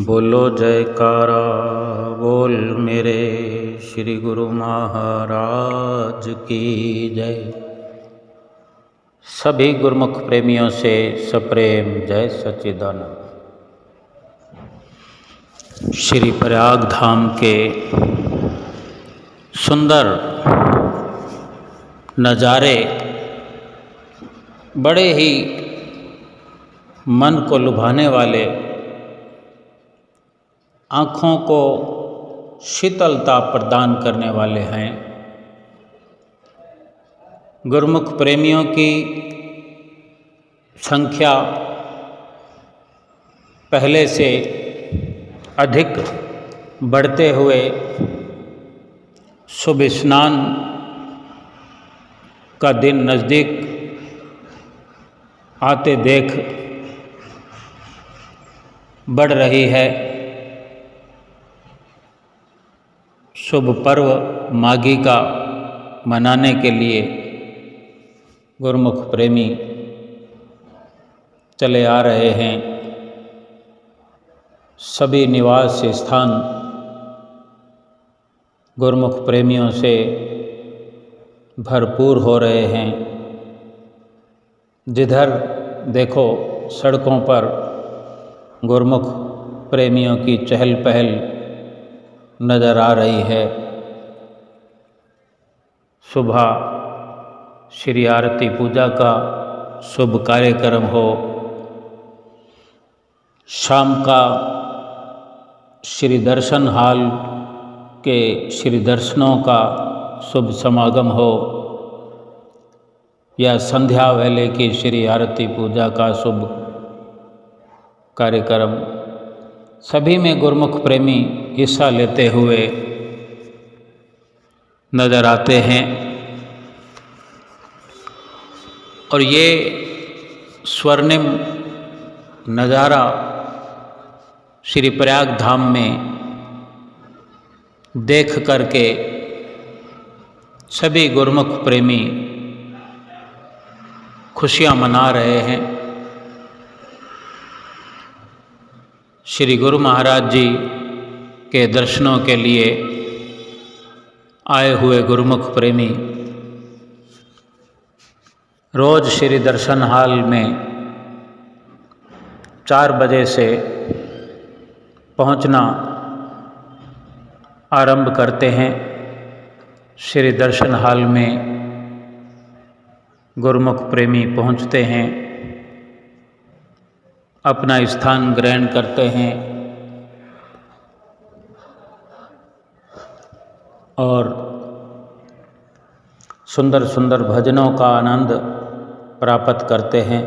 बोलो जयकारा बोल मेरे श्री गुरु महाराज की जय। सभी गुरुमुख प्रेमियों से सप्रेम जय सच्चिदानंद। श्री प्रयाग धाम के सुंदर नज़ारे बड़े ही मन को लुभाने वाले, आँखों को शीतलता प्रदान करने वाले हैं। गुरुमुख प्रेमियों की संख्या पहले से अधिक बढ़ते हुए शुभ स्नान का दिन नज़दीक आते देख बढ़ रही है। शुभ पर्व माघी का मनाने के लिए गुरुमुख प्रेमी चले आ रहे हैं। सभी निवास स्थान गुरुमुख प्रेमियों से भरपूर हो रहे हैं। जिधर देखो सड़कों पर गुरुमुख प्रेमियों की चहल पहल नज़र आ रही है। सुबह श्री आरती पूजा का शुभ कार्यक्रम हो, शाम का श्री दर्शन हाल के श्री दर्शनों का शुभ समागम हो, या संध्या वेले की श्री आरती पूजा का शुभ कार्यक्रम, सभी में गुरुमुख प्रेमी हिस्सा लेते हुए नज़र आते हैं। और ये स्वर्णिम नज़ारा श्री प्रयाग धाम में देख करके सभी गुरुमुख प्रेमी खुशियाँ मना रहे हैं। श्री गुरु महाराज जी के दर्शनों के लिए आए हुए गुरुमुख प्रेमी रोज श्री दर्शन हाल में 4 बजे से पहुंचना आरंभ करते हैं। श्री दर्शन हाल में गुरुमुख प्रेमी पहुंचते हैं, अपना स्थान ग्रहण करते हैं और सुंदर सुंदर भजनों का आनंद प्राप्त करते हैं।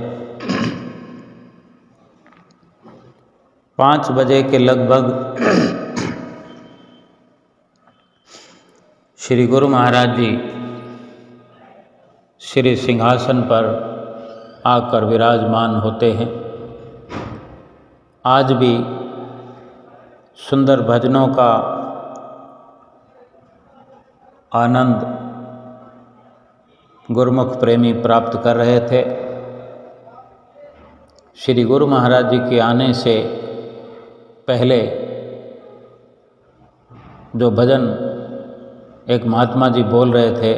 5 बजे के लगभग श्री गुरु महाराज जी श्री सिंहासन पर आकर विराजमान होते हैं। आज भी सुंदर भजनों का आनंद गुरुमुख प्रेमी प्राप्त कर रहे थे। श्री गुरु महाराज जी के आने से पहले जो भजन एक महात्मा जी बोल रहे थे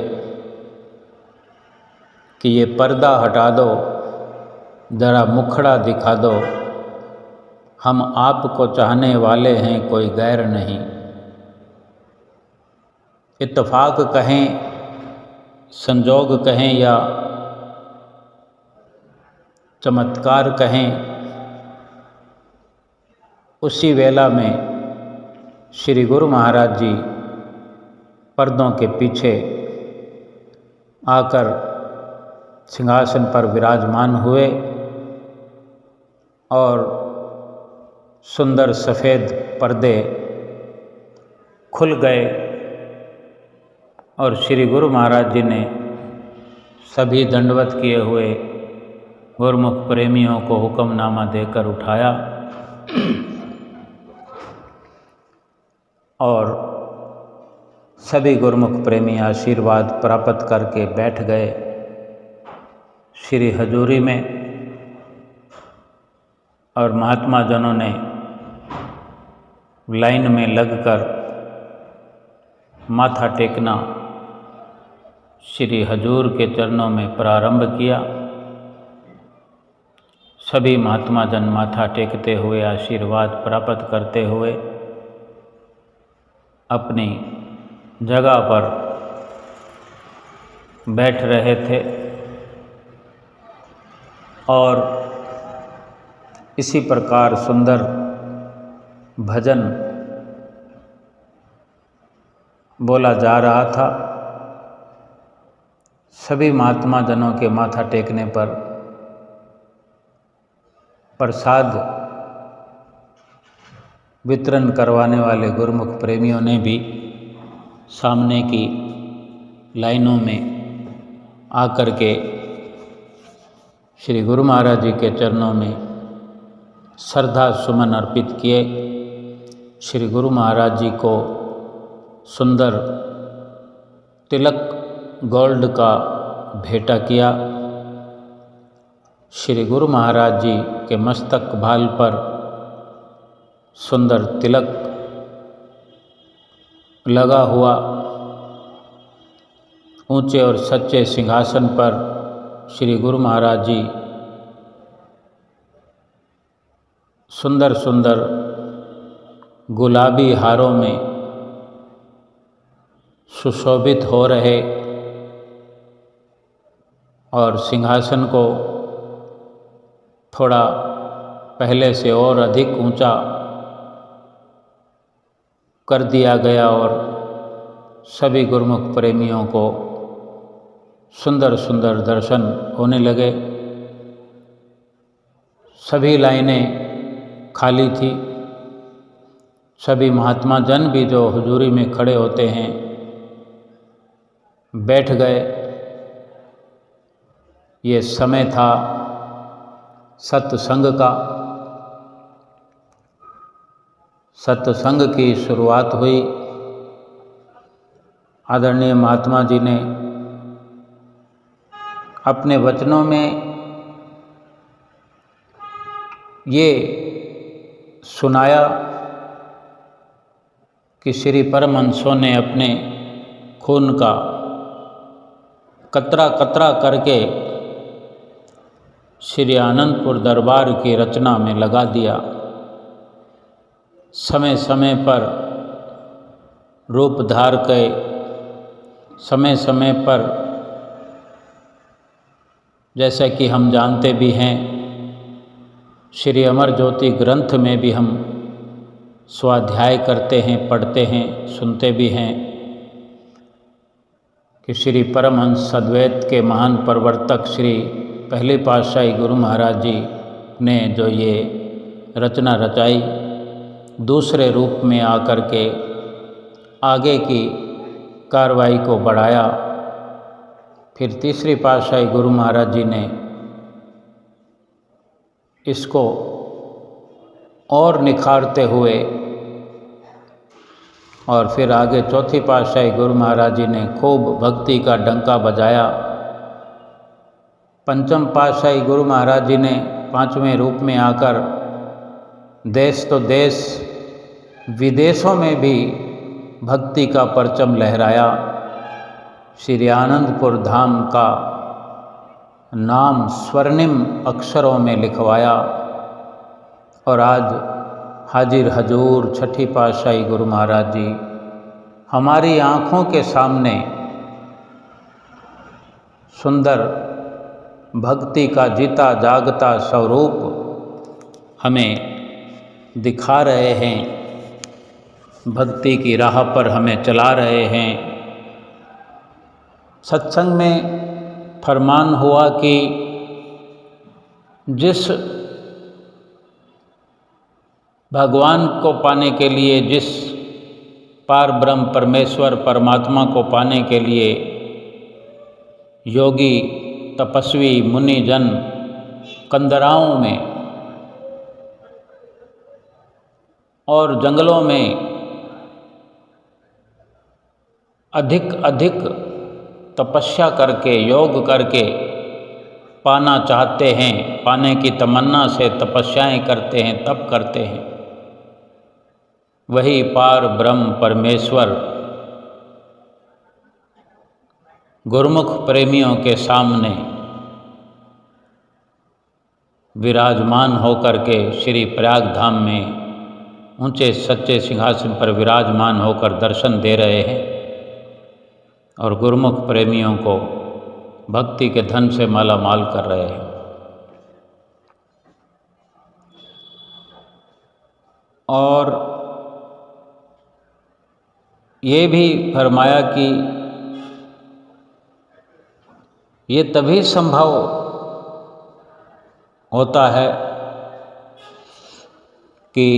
कि ये पर्दा हटा दो, ज़रा मुखड़ा दिखा दो, हम आपको चाहने वाले हैं कोई गैर नहीं। इत्तफाक कहें, संजोग कहें या चमत्कार कहें, उसी वेला में श्री गुरु महाराज जी पर्दों के पीछे आकर सिंहासन पर विराजमान हुए और सुंदर सफ़ेद पर्दे खुल गए और श्री गुरु महाराज जी ने सभी दंडवत किए हुए गुरुमुख प्रेमियों को हुक्मनामा देकर उठाया और सभी गुरुमुख प्रेमी आशीर्वाद प्राप्त करके बैठ गए श्री हजूरी में। और महात्मा जनों ने लाइन में लगकर माथा टेकना श्री हजूर के चरणों में प्रारंभ किया। सभी महात्मा जन माथा टेकते हुए आशीर्वाद प्राप्त करते हुए अपनी जगह पर बैठ रहे थे। और इसी प्रकार सुंदर भजन बोला जा रहा था। सभी महात्मा जनों के माथा टेकने पर प्रसाद वितरण करवाने वाले गुरुमुख प्रेमियों ने भी सामने की लाइनों में आकर के श्री गुरु महाराज जी के चरणों में श्रद्धा सुमन अर्पित किए। श्री गुरु महाराज जी को सुंदर तिलक गोल्ड का भेंटा किया। श्री गुरु महाराज जी के मस्तक भाल पर सुंदर तिलक लगा हुआ, ऊंचे और सच्चे सिंहासन पर श्री गुरु महाराज जी सुंदर सुंदर गुलाबी हारों में सुशोभित हो रहे और सिंहासन को थोड़ा पहले से और अधिक ऊंचा कर दिया गया और सभी गुरुमुख प्रेमियों को सुंदर सुंदर दर्शन होने लगे। सभी लाइनें खाली थी। सभी महात्मा जन भी जो हुजूरी में खड़े होते हैं बैठ गए। ये समय था सत्संग का। सत्संग की शुरुआत हुई। आदरणीय महात्मा जी ने अपने वचनों में ये सुनाया कि श्री परमहंसों ने अपने खून का कतरा कतरा करके श्री आनंदपुर दरबार की रचना में लगा दिया। समय समय पर रूप धार के समय समय पर, जैसा कि हम जानते भी हैं, श्री अमर ज्योति ग्रंथ में भी हम स्वाध्याय करते हैं, पढ़ते हैं, सुनते भी हैं कि श्री परमहंस अद्वैत के महान प्रवर्तक श्री पहले पातशाही गुरु महाराज जी ने जो ये रचना रचाई, दूसरे रूप में आकर के आगे की कार्रवाई को बढ़ाया। फिर तीसरी पातशाही गुरु महाराज जी ने इसको और निखारते हुए और फिर आगे चौथी पातशाही गुरु महाराज जी ने खूब भक्ति का डंका बजाया। पंचम पातशाही गुरु महाराज जी ने पांचवें रूप में आकर देश तो देश विदेशों में भी भक्ति का परचम लहराया। श्री आनंदपुर धाम का नाम स्वर्णिम अक्षरों में लिखवाया। और आज हाजिर हजूर छठी पातशाही गुरु महाराज जी हमारी आँखों के सामने सुंदर भक्ति का जीता जागता स्वरूप हमें दिखा रहे हैं, भक्ति की राह पर हमें चला रहे हैं। सत्संग में फरमान हुआ कि जिस भगवान को पाने के लिए, जिस पार ब्रह्म परमेश्वर परमात्मा को पाने के लिए योगी तपस्वी मुनि जन कंदराओं में और जंगलों में अधिक अधिक तपस्या करके, योग करके पाना चाहते हैं, पाने की तमन्ना से तपस्याएं करते हैं, तप करते हैं, वही पार ब्रह्म परमेश्वर गुरुमुख प्रेमियों के सामने विराजमान होकर के श्री प्रयाग धाम में ऊंचे सच्चे सिंहासन पर विराजमान होकर दर्शन दे रहे हैं और गुरुमुख प्रेमियों को भक्ति के धन से माला माल कर रहे हैं। और ये भी फरमाया कि ये तभी संभव होता है कि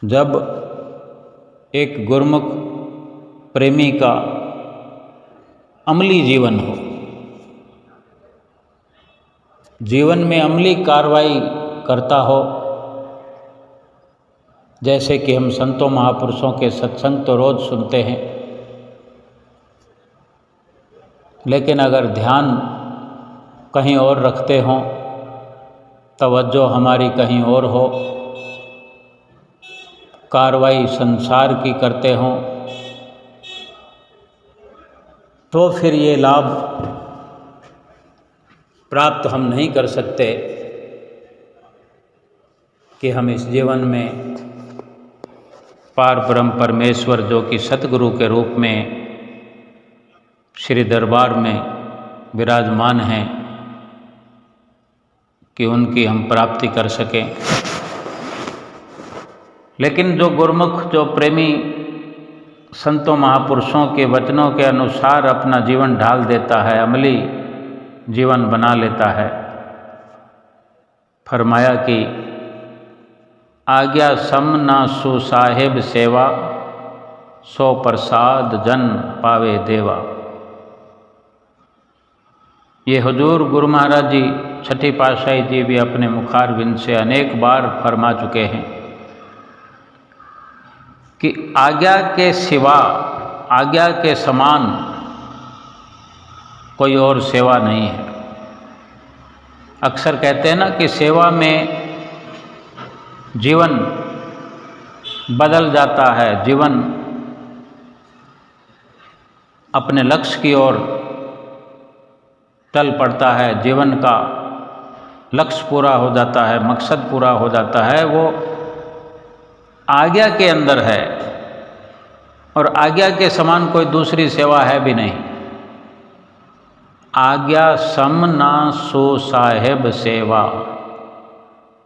जब एक गुरुमुख प्रेमी का अमली जीवन हो, जीवन में अमली कार्रवाई करता हो, जैसे कि हम संतों महापुरुषों के सत्संग तो रोज़ सुनते हैं, लेकिन अगर ध्यान कहीं और रखते हों, तवज्जो हमारी कहीं और हो, कार्रवाई संसार की करते हों, तो फिर ये लाभ प्राप्त हम नहीं कर सकते कि हम इस जीवन में पार ब्रह्म परमेश्वर जो कि सतगुरु के रूप में श्री दरबार में विराजमान हैं कि उनकी हम प्राप्ति कर सकें। लेकिन जो गुरुमुख, जो प्रेमी संतों महापुरुषों के वचनों के अनुसार अपना जीवन ढाल देता है, अमली जीवन बना लेता है, फरमाया कि आज्ञा सम ना सु साहेब सेवा, सो प्रसाद जन पावे देवा। ये हुजूर गुरु महाराज जी छठी पातशाही जी भी अपने मुखारविंद से अनेक बार फरमा चुके हैं कि आज्ञा के सिवा, आज्ञा के समान कोई और सेवा नहीं है। अक्सर कहते हैं ना कि सेवा में जीवन बदल जाता है, जीवन अपने लक्ष्य की ओर चल पड़ता है, जीवन का लक्ष्य पूरा हो जाता है, मकसद पूरा हो जाता है, वो आज्ञा के अंदर है और आज्ञा के समान कोई दूसरी सेवा है भी नहीं। आज्ञा सम ना सो साहेब सेवा,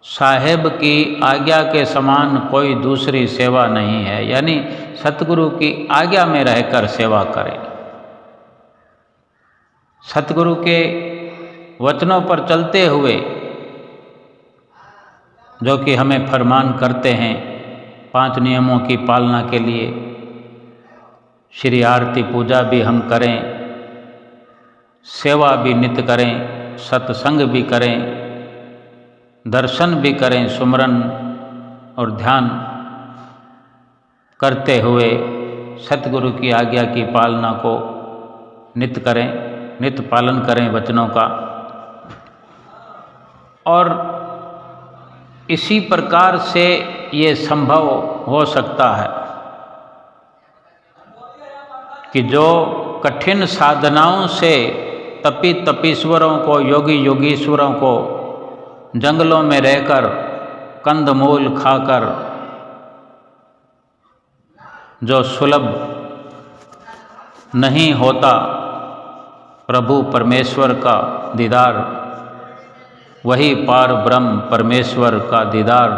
साहेब की आज्ञा के समान कोई दूसरी सेवा नहीं है, यानी सतगुरु की आज्ञा में रहकर सेवा करें, सतगुरु के वचनों पर चलते हुए जो कि हमें फरमान करते हैं 5 नियमों की पालना के लिए। श्री आरती पूजा भी हम करें, सेवा भी नित्य करें, सत्संग भी करें, दर्शन भी करें, सुमरन और ध्यान करते हुए सतगुरु की आज्ञा की पालना को नित्य करें, नित्य पालन करें वचनों का। और इसी प्रकार से ये संभव हो सकता है कि जो कठिन साधनाओं से तपी तपीश्वरों को, योगी योगीश्वरों को जंगलों में रहकर कंदमूल खाकर जो सुलभ नहीं होता प्रभु परमेश्वर का दीदार, वही पार ब्रह्म परमेश्वर का दीदार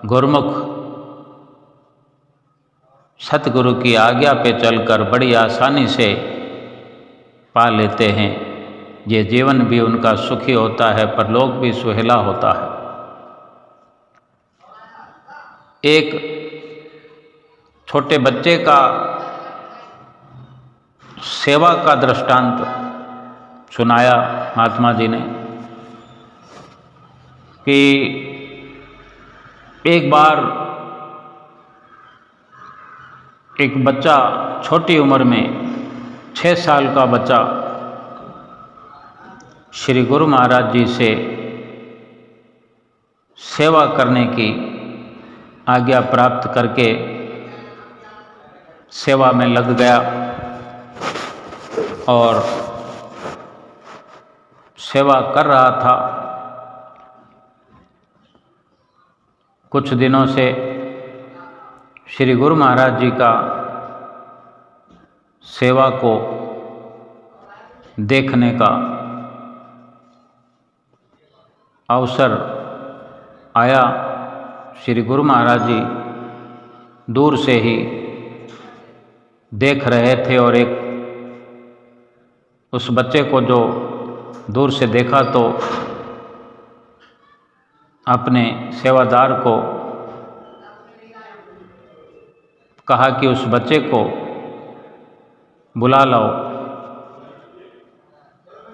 गुरुमुख सतगुरु की आज्ञा पे चलकर बड़ी आसानी से पा लेते हैं। ये जीवन भी उनका सुखी होता है, परलोक भी सुहेला होता है। एक छोटे बच्चे का सेवा का दृष्टांत सुनाया महात्मा जी ने कि एक बार एक बच्चा छोटी उम्र में 6 साल का बच्चा श्री गुरु महाराज जी से सेवा करने की आज्ञा प्राप्त करके सेवा में लग गया और सेवा कर रहा था। कुछ दिनों से श्री गुरु महाराज जी का सेवा को देखने का अवसर आया। श्री गुरु महाराज जी दूर से ही देख रहे थे और एक उस बच्चे को जो दूर से देखा तो अपने सेवादार को कहा कि उस बच्चे को बुला लाओ।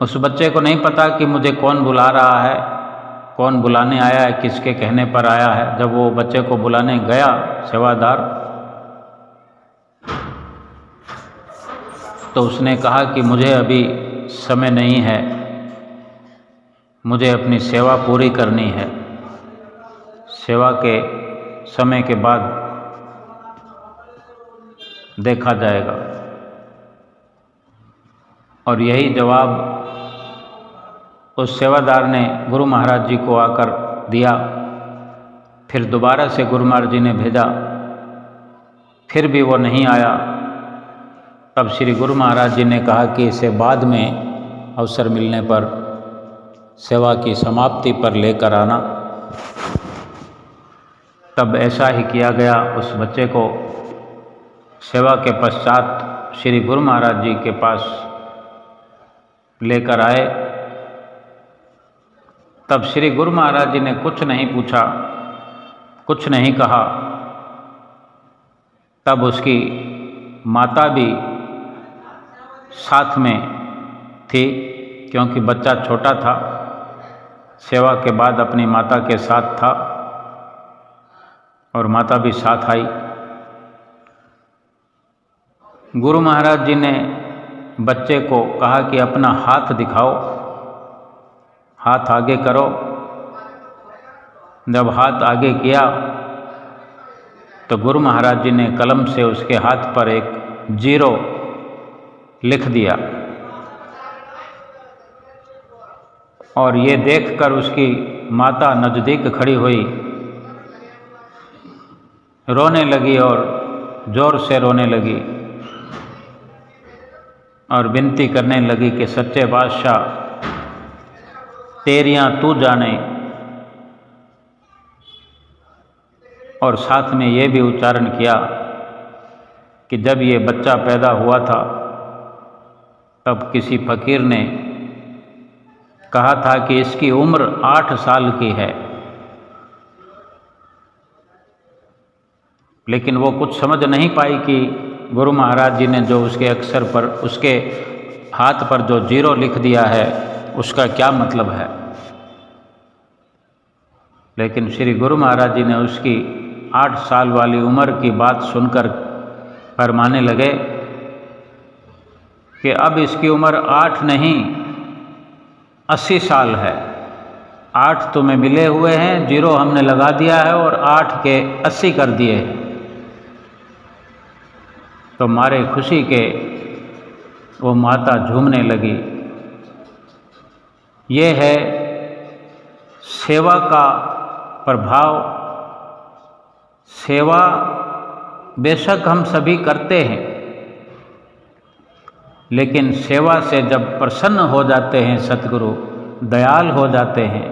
उस बच्चे को नहीं पता कि मुझे कौन बुला रहा है, कौन बुलाने आया है, किसके कहने पर आया है। जब वो बच्चे को बुलाने गया सेवादार, तो उसने कहा कि मुझे अभी समय नहीं है, मुझे अपनी सेवा पूरी करनी है, सेवा के समय के बाद देखा जाएगा। और यही जवाब उस सेवादार ने गुरु महाराज जी को आकर दिया। फिर दोबारा से गुरु महाराज जी ने भेजा, फिर भी वो नहीं आया। तब श्री गुरु महाराज जी ने कहा कि इसे बाद में अवसर मिलने पर सेवा की समाप्ति पर लेकर आना। तब ऐसा ही किया गया। उस बच्चे को सेवा के पश्चात श्री गुरु महाराज जी के पास लेकर आए। तब श्री गुरु महाराज जी ने कुछ नहीं पूछा, कुछ नहीं कहा। तब उसकी माता भी साथ में थी, क्योंकि बच्चा छोटा था, सेवा के बाद अपनी माता के साथ था और माता भी साथ आई। गुरु महाराज जी ने बच्चे को कहा कि अपना हाथ दिखाओ, हाथ आगे करो। जब हाथ आगे किया तो गुरु महाराज जी ने कलम से उसके हाथ पर एक 0 लिख दिया। और ये देखकर उसकी माता नज़दीक खड़ी हुई, रोने लगी और ज़ोर से रोने लगी और विनती करने लगी कि सच्चे बादशाह, तेरियां तू जाने। और साथ में ये भी उच्चारण किया कि जब ये बच्चा पैदा हुआ था तब किसी फकीर ने कहा था कि इसकी उम्र 8 साल की है, लेकिन वो कुछ समझ नहीं पाई कि गुरु महाराज जी ने जो उसके अक्षर पर, उसके हाथ पर जो 0 लिख दिया है, उसका क्या मतलब है। लेकिन श्री गुरु महाराज जी ने उसकी 8 साल वाली उम्र की बात सुनकर फरमाने लगे कि अब इसकी उम्र 8 नहीं 80 साल है। 8 तुम्हें मिले हुए हैं, 0 हमने लगा दिया है और 8 के 80 कर दिए हैं। तो मारे खुशी के वो माता झूमने लगी। ये है सेवा का प्रभाव। सेवा बेशक हम सभी करते हैं, लेकिन सेवा से जब प्रसन्न हो जाते हैं सतगुरु, दयाल हो जाते हैं,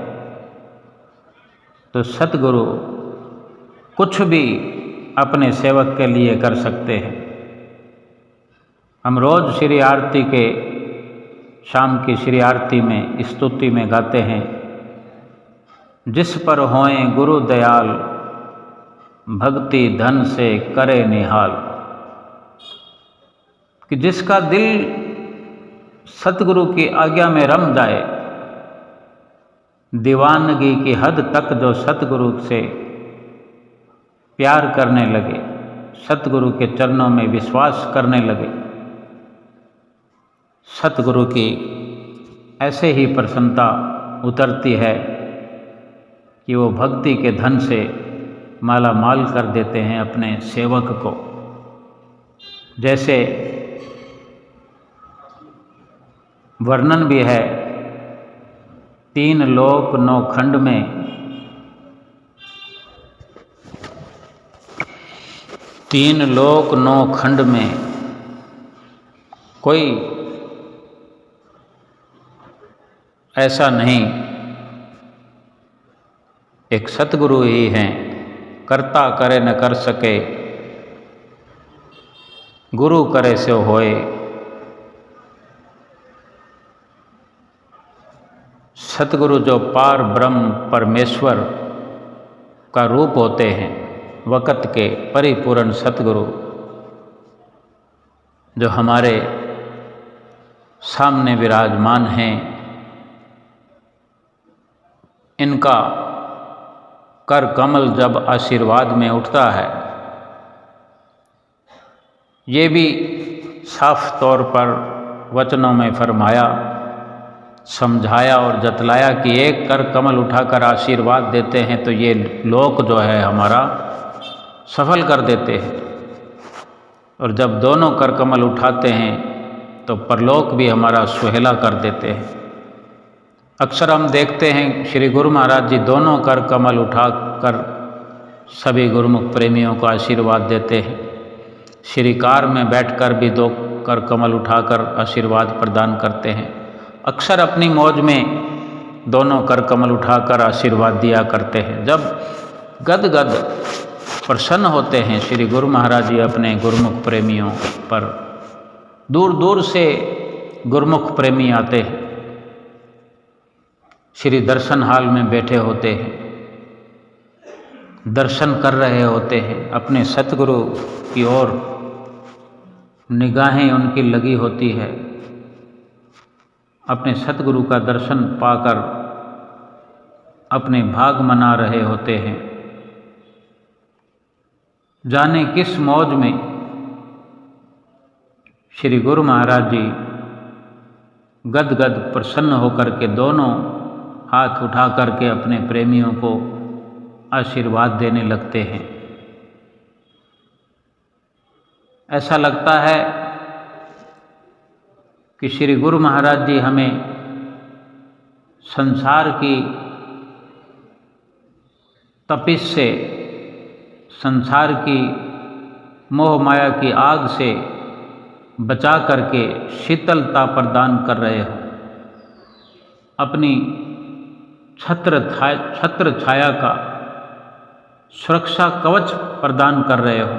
तो सतगुरु कुछ भी अपने सेवक के लिए कर सकते हैं। हम रोज़ श्री आरती के, शाम की श्री आरती में स्तुति में गाते हैं, जिस पर होए गुरु दयाल, भक्ति धन से करे निहाल। कि जिसका दिल सतगुरु की आज्ञा में रम जाए, दीवानगी की हद तक जो सतगुरु से प्यार करने लगे, सतगुरु के चरणों में विश्वास करने लगे, सतगुरु की ऐसे ही प्रसन्नता उतरती है कि वो भक्ति के धन से माला माल कर देते हैं अपने सेवक को। जैसे वर्णन भी है, 3 लोक 9 खंड में, 3 लोक 9 खंड में कोई ऐसा नहीं, एक सतगुरु ही हैं, करता करे न कर सके, गुरु करे सो होए। सतगुरु जो पार ब्रह्म परमेश्वर का रूप होते हैं, वक़्त के परिपूर्ण सतगुरु जो हमारे सामने विराजमान हैं, इनका कर कमल जब आशीर्वाद में उठता है, ये भी साफ तौर पर वचनों में फरमाया, समझाया और जतलाया कि एक कर कमल उठाकर आशीर्वाद देते हैं तो ये लोक जो है हमारा सफल कर देते हैं, और जब दोनों कर कमल उठाते हैं तो परलोक भी हमारा सुहेला कर देते हैं। अक्सर हम देखते हैं श्री गुरु महाराज जी दोनों कर कमल उठाकर सभी गुरुमुख प्रेमियों को आशीर्वाद देते हैं। श्री कार में बैठकर भी 2 कर कमल उठाकर आशीर्वाद प्रदान करते हैं। अक्सर अपनी मौज में दोनों कर कमल उठाकर आशीर्वाद दिया करते हैं। जब गदगद प्रसन्न होते हैं श्री गुरु महाराज जी अपने गुरुमुख प्रेमियों पर, दूर दूर से गुरुमुख प्रेमी आते हैं, श्री दर्शन हाल में बैठे होते हैं, दर्शन कर रहे होते हैं, अपने सतगुरु की ओर निगाहें उनकी लगी होती है, अपने सतगुरु का दर्शन पाकर अपने भाग मना रहे होते हैं। जाने किस मौज में श्री गुरु महाराज जी गदगद प्रसन्न होकर के दोनों हाथ उठा करके अपने प्रेमियों को आशीर्वाद देने लगते हैं। ऐसा लगता है कि श्री गुरु महाराज जी हमें संसार की तपिश से, संसार की मोह माया की आग से बचा करके शीतलता प्रदान कर रहे हो, अपनी छत्र छाया का सुरक्षा कवच प्रदान कर रहे हो।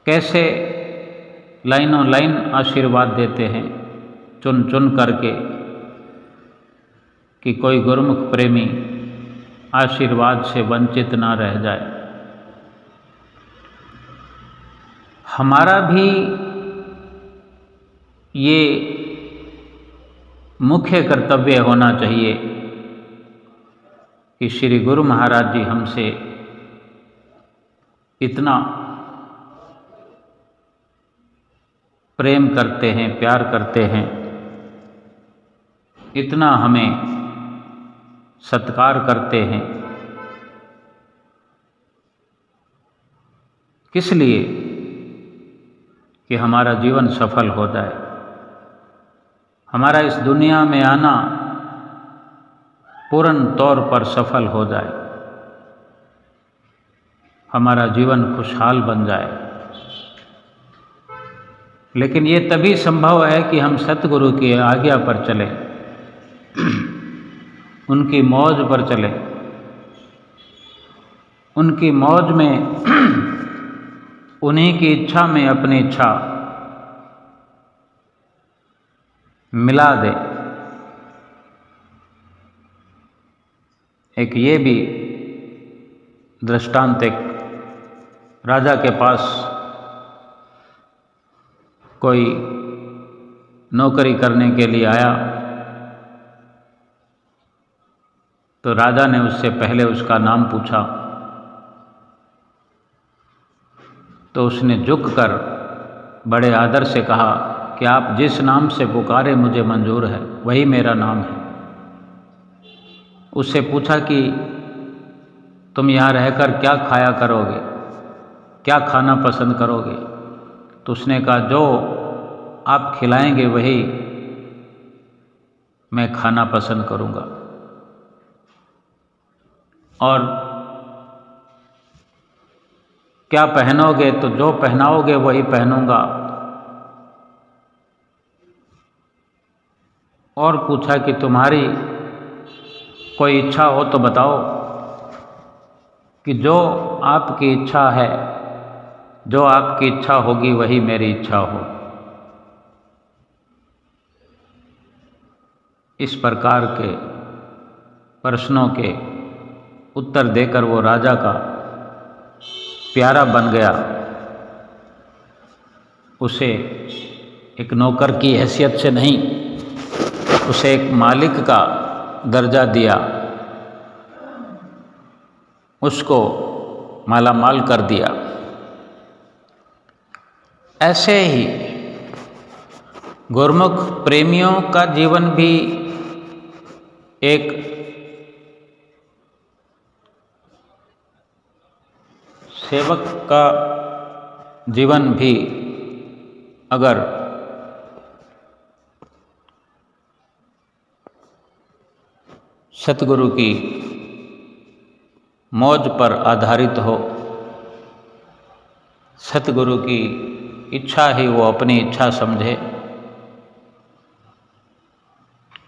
कैसे लाइनों लाइन आशीर्वाद देते हैं चुन चुन करके कि कोई गुरुमुख प्रेमी आशीर्वाद से वंचित ना रह जाए। हमारा भी ये मुख्य कर्तव्य होना चाहिए कि श्री गुरु महाराज जी हमसे इतना प्रेम करते हैं, प्यार करते हैं, इतना हमें सत्कार करते हैं, किस लिए? कि हमारा जीवन सफल हो जाए, हमारा इस दुनिया में आना पूर्ण तौर पर सफल हो जाए, हमारा जीवन खुशहाल बन जाए। लेकिन ये तभी संभव है कि हम सतगुरु की आज्ञा पर चलें, उनकी मौज पर चलें, उनकी मौज में उन्हीं की इच्छा में अपनी इच्छा मिला दे। एक ये भी दृष्टांत, एक राजा के पास कोई नौकरी करने के लिए आया, तो राजा ने उससे पहले उसका नाम पूछा, तो उसने झुककर बड़े आदर से कहा कि आप जिस नाम से पुकारे मुझे मंजूर है, वही मेरा नाम है। उससे पूछा कि तुम यहाँ रहकर क्या खाया करोगे, क्या खाना पसंद करोगे? तो उसने कहा, जो आप खिलाएंगे वही मैं खाना पसंद करूँगा, और क्या पहनोगे तो जो पहनाओगे वही पहनूंगा। और पूछा कि तुम्हारी कोई इच्छा हो तो बताओ, कि जो आपकी इच्छा है, जो आपकी इच्छा होगी वही मेरी इच्छा हो। इस प्रकार के प्रश्नों के उत्तर देकर वो राजा का प्यारा बन गया। उसे एक नौकर की हैसियत से नहीं, उसे एक मालिक का दर्जा दिया, उसको मालामाल कर दिया। ऐसे ही गुरमुख प्रेमियों का जीवन भी एक सेवक का जीवन भी अगर सतगुरु की मौज पर आधारित हो, सतगुरु की इच्छा ही वो अपनी इच्छा समझे,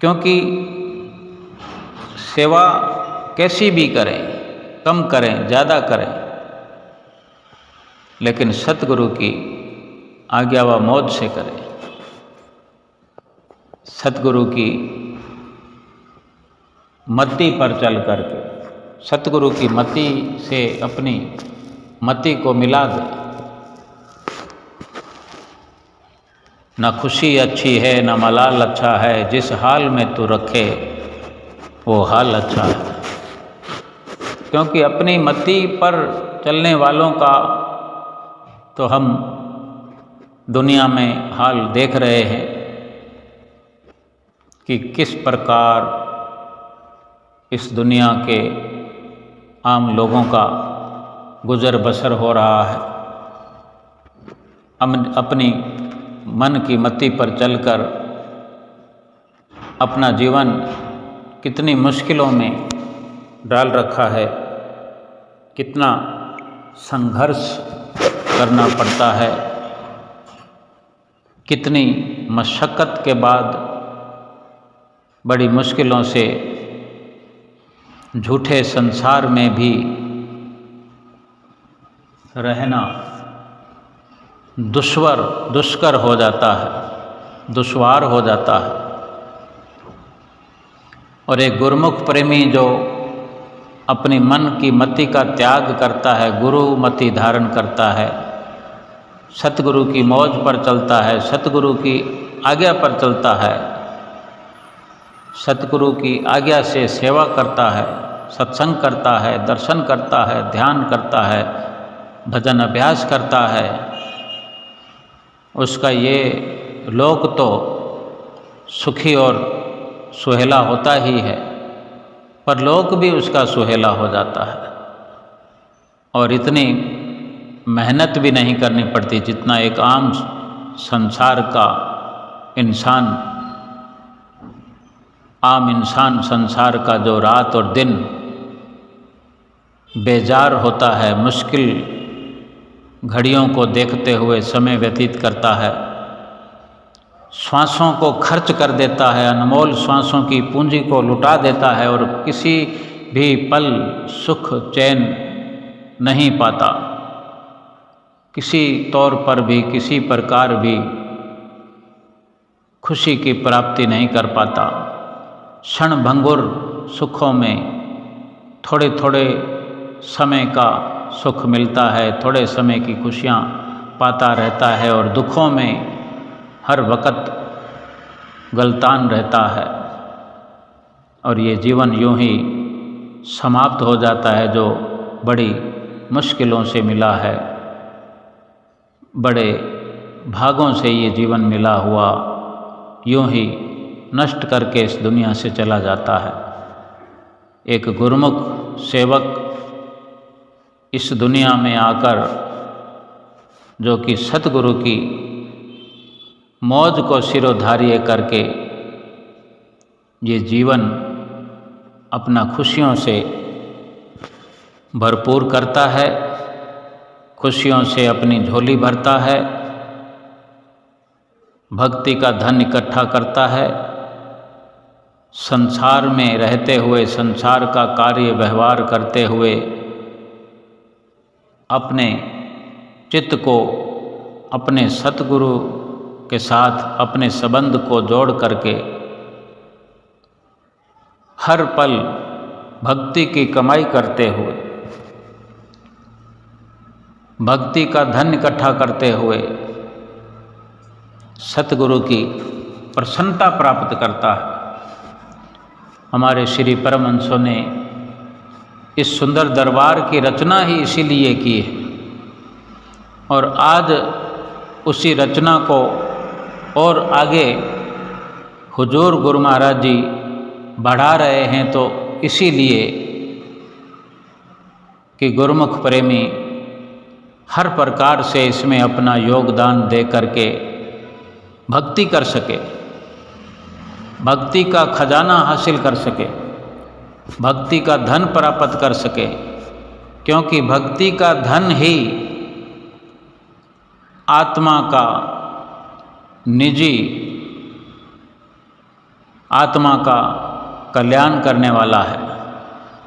क्योंकि सेवा कैसी भी करें, कम करें ज़्यादा करें, लेकिन सतगुरु की आज्ञा व मौज से करें। सतगुरु की मति पर चल करके, सतगुरु की मति से अपनी मति को मिला दे। न खुशी अच्छी है न मलाल अच्छा है, जिस हाल में तू रखे वो हाल अच्छा है। क्योंकि अपनी मति पर चलने वालों का तो हम दुनिया में हाल देख रहे हैं कि किस प्रकार इस दुनिया के आम लोगों का गुजर बसर हो रहा है। हम अपनी मन की मति पर चलकर अपना जीवन कितनी मुश्किलों में डाल रखा है, कितना संघर्ष करना पड़ता है, कितनी मशक्क़त के बाद बड़ी मुश्किलों से झूठे संसार में भी रहना दुष्कर हो जाता है, दुश्वार हो जाता है। और एक गुरुमुख प्रेमी जो अपनी मन की मति का त्याग करता है, गुरु मति धारण करता है, सतगुरु की मौज पर चलता है, सतगुरु की आज्ञा पर चलता है, सतगुरु की आज्ञा से सेवा करता है, सत्संग करता है, दर्शन करता है, ध्यान करता है, भजन अभ्यास करता है, उसका ये लोक तो सुखी और सुहेला होता ही है, पर लोक भी उसका सुहेला हो जाता है। और इतनी मेहनत भी नहीं करनी पड़ती जितना एक आम संसार का इंसान, आम इंसान संसार का जो रात और दिन बेजार होता है, मुश्किल घड़ियों को देखते हुए समय व्यतीत करता है, श्वासों को खर्च कर देता है, अनमोल श्वासों की पूंजी को लुटा देता है और किसी भी पल सुख चैन नहीं पाता, किसी तौर पर भी किसी प्रकार भी खुशी की प्राप्ति नहीं कर पाता। क्षणभंगुर सुखों में थोड़े थोड़े समय का सुख मिलता है, थोड़े समय की खुशियाँ पाता रहता है और दुखों में हर वक़्त गलतान रहता है। और ये जीवन यूं ही समाप्त हो जाता है, जो बड़ी मुश्किलों से मिला है, बड़े भागों से ये जीवन मिला हुआ यूं ही नष्ट करके इस दुनिया से चला जाता है। एक गुरुमुख सेवक इस दुनिया में आकर जो कि सतगुरु की मौज को सिरोधार्य करके ये जीवन अपना खुशियों से भरपूर करता है, खुशियों से अपनी झोली भरता है, भक्ति का धन इकट्ठा करता है, संसार में रहते हुए संसार का कार्य व्यवहार करते हुए अपने चित्त को अपने सतगुरु के साथ अपने संबंध को जोड़ करके हर पल भक्ति की कमाई करते हुए, भक्ति का धन इकट्ठा करते हुए सतगुरु की प्रसन्नता प्राप्त करता है। हमारे श्री परमहंसों ने इस सुंदर दरबार की रचना ही इसीलिए की है और आज उसी रचना को और आगे हुजूर गुरु महाराज जी बढ़ा रहे हैं, तो इसीलिए कि गुरुमुख प्रेमी हर प्रकार से इसमें अपना योगदान दे करके भक्ति कर सके, भक्ति का खजाना हासिल कर सके, भक्ति का धन प्राप्त कर सके, क्योंकि भक्ति का धन ही आत्मा का निजी, आत्मा का कल्याण करने वाला है,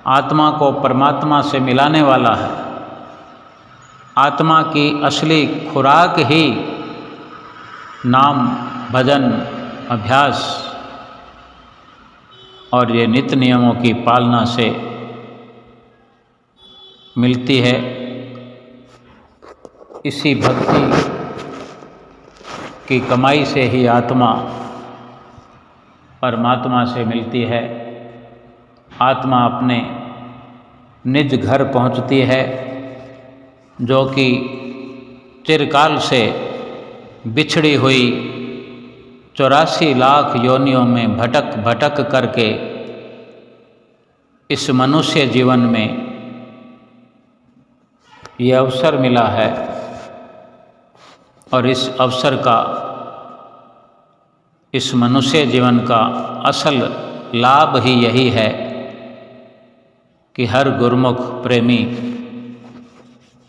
आत्मा को परमात्मा से मिलाने वाला है। आत्मा की असली खुराक ही नाम, भजन, अभ्यास और ये नित्य नियमों की पालना से मिलती है। इसी भक्ति की कमाई से ही आत्मा परमात्मा से मिलती है, आत्मा अपने निज घर पहुंचती है, जो कि चिरकाल से बिछड़ी हुई 84 लाख योनियों में भटक भटक करके इस मनुष्य जीवन में ये अवसर मिला है और इस अवसर का, इस मनुष्य जीवन का असल लाभ ही यही है कि हर गुरुमुख प्रेमी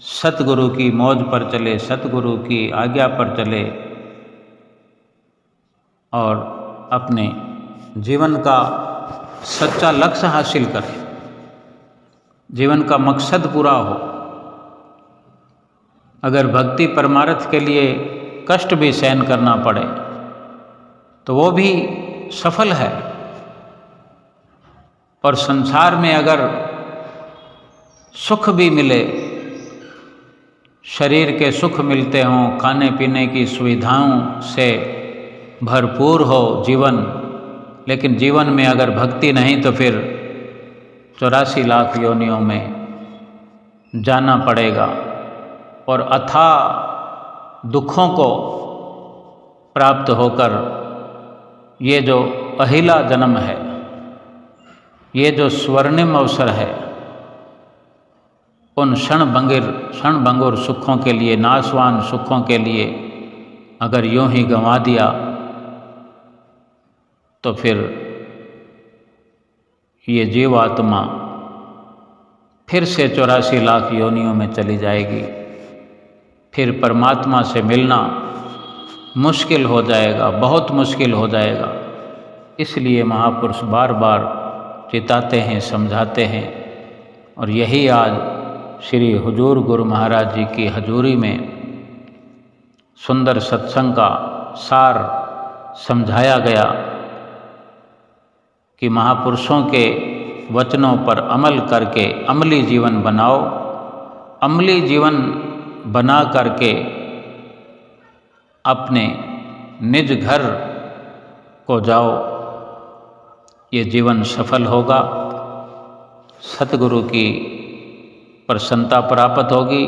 सतगुरु की मौज पर चले, सतगुरु की आज्ञा पर चले और अपने जीवन का सच्चा लक्ष्य हासिल करे, जीवन का मकसद पूरा हो। अगर भक्ति परमार्थ के लिए कष्ट भी सहन करना पड़े तो वो भी सफल है, और संसार में अगर सुख भी मिले, शरीर के सुख मिलते हों, खाने पीने की सुविधाओं से भरपूर हो जीवन, लेकिन जीवन में अगर भक्ति नहीं तो फिर 84 लाख योनियों में जाना पड़ेगा और अथाह दुखों को प्राप्त होकर ये जो अहिला जन्म है, ये जो स्वर्णिम अवसर है, उन क्षणभंगुर सुखों के लिए, नाशवान सुखों के लिए अगर यूं ही गंवा दिया तो फिर ये जीवात्मा फिर से 84 लाख योनियों में चली जाएगी, फिर परमात्मा से मिलना मुश्किल हो जाएगा, बहुत मुश्किल हो जाएगा। इसलिए महापुरुष बार बार चिताते हैं, समझाते हैं, और यही आज श्री हुजूर गुरु महाराज जी की हजूरी में सुंदर सत्संग का सार समझाया गया कि महापुरुषों के वचनों पर अमल करके अमली जीवन बनाओ, अमली जीवन बना करके अपने निज घर को जाओ, ये जीवन सफल होगा। सतगुरु की प्रसन्नता प्राप्त होगी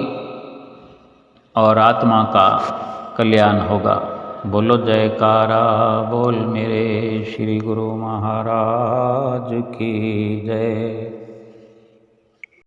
और आत्मा का कल्याण होगा। बोलो जयकारा बोल मेरे श्री गुरु महाराज की जय।